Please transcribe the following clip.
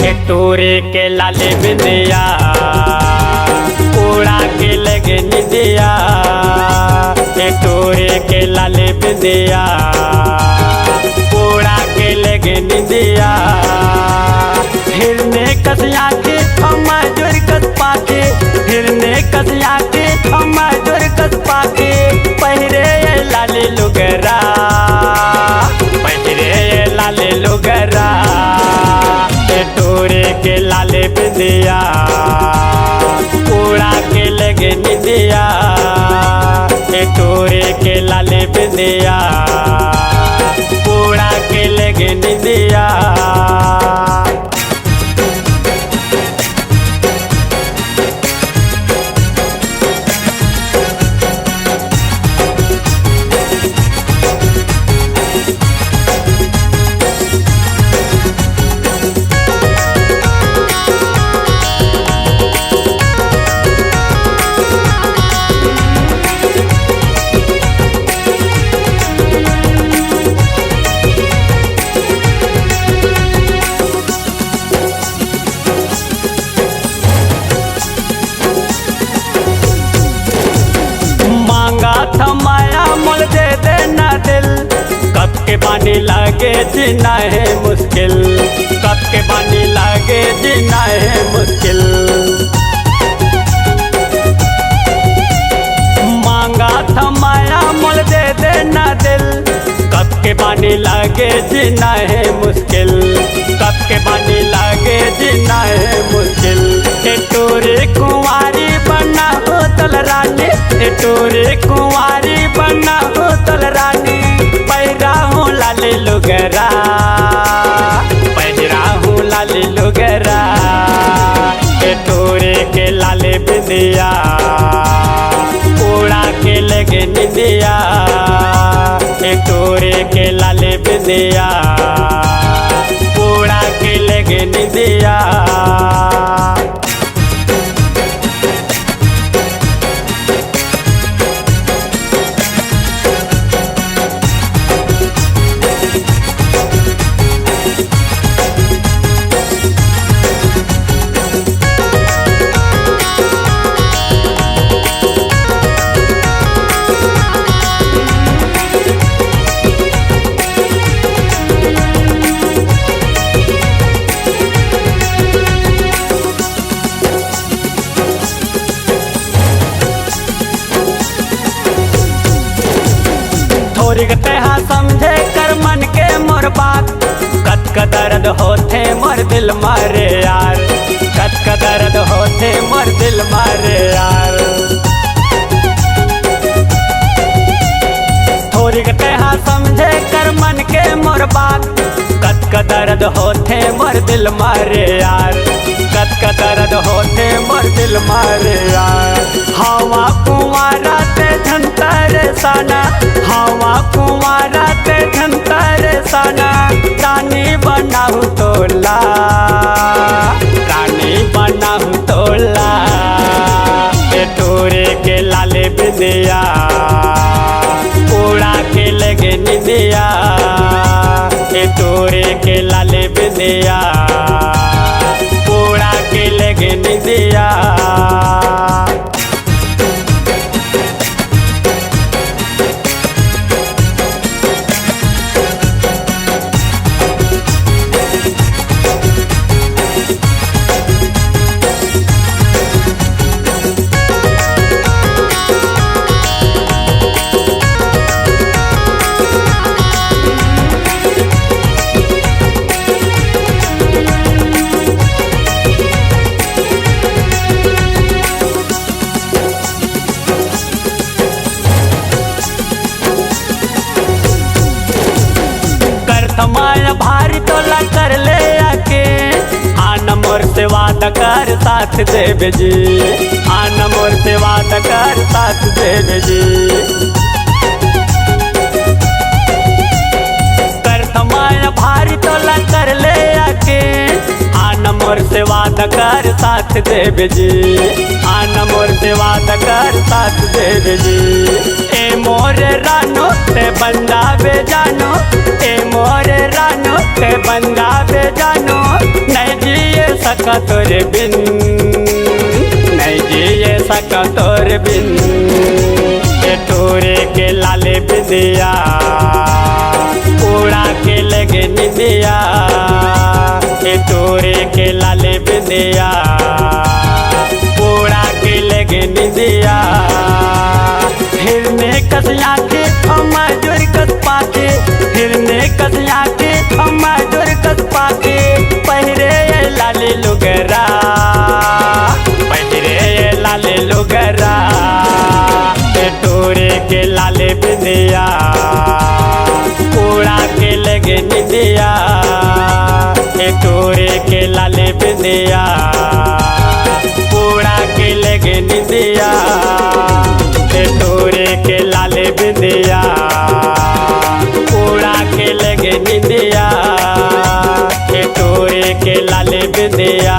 टोरे के लाले बिंदिया उड़ा के लगे निदिया। टोरे के लाले बिंदिया उड़ा के लगे निदिया। हिरने कसिया के हम जोर कस पाके, हिरने कसिया के हम जोर कस पाके। पहिरे लाले लुगरा, पहिरे लाले लुगरा। टोरे के लाले बिंदिया उड़ा के लगे निदिया। टोरे के लाले बिंदिया उड़ा के लगे निदिया। थमाया मोल दे देना दिल, कब के बानी लागे जीना है मुश्किल, कब के बानी लागे जीना है मुश्किल। मांगा थमाया मोल दे देना दिल, कब के बानी लागे जीना है मुश्किल, कब के बानी लागे जीना है मुश्किल। टोरे कुंवारी बना हो तल रानी, टोरे कुंवारी बना हो तल रानी। पैरा हूँ लाले लुगरा, पैरा हूँ लाले लुगरा। टोरे के लाले बिंदिया उड़ा के लगे निदिया। टोरे के लाले बिंदिया उड़ा के लगे निदिया। हाँ समझे कर मन के मोर बात, कत का दर्द होते मोर दिल मारे यार, कत का दर्द होते मोर दिल मारे यार। थोड़ी गते हाँ समझे कर मन के मोर बात, कत का दर्द होते मोर दिल मारे यार, कत का दर्द होते मोर दिल मारे यार। हवा कुंवारा ते झंतर साना, हवा कुंवारा ते झंतर साना। रानी बनाऊ तोला, रानी बनाऊ तोला। टोरे के लाले बिंदिया उड़ा के लगे निदिया। टोरे के लाले बिंदिया उड़ा के लगे निदिया। थमाया भारी तोला कर ले आके। आन मोर से वादा कर साथ देव जी, आन मोर से वादा कर साथ देव जी। कर थमाया भारी तोला कर ले आके। आन मोर से वादा कर साथ देव जी, आना मोर से वादा कर साथ देव जी। ए मोर रानो ते बंदा बेजानो, ए मोर रानो ते बंदा बेजानो, नहीं जिए सका तोरे बिन, नहीं जिए सका तोरे बिन। ए तोरे के लाले बिंदिया उड़ा के लगे निंदिया, ए तोरे के लाले बिंदिया उड़ा के लगे निंदिया। हिरने कसिया के अम्मा जोर कस पाके, हिरने कसिया के अम्मा जोर कस पाके, पहिरे लाले लुगरा, पहिरे लाले लुगरा, ए तोरे के लाले बिंदिया उड़ा के लगे निंदिया, ए तोरे के लाले बिंदिया उड़ा के लगे निंदिया, ए तोरे के लाले बिंदिया उड़ा के लगे निंदिया, ए तोरे के लाले बिंदिया।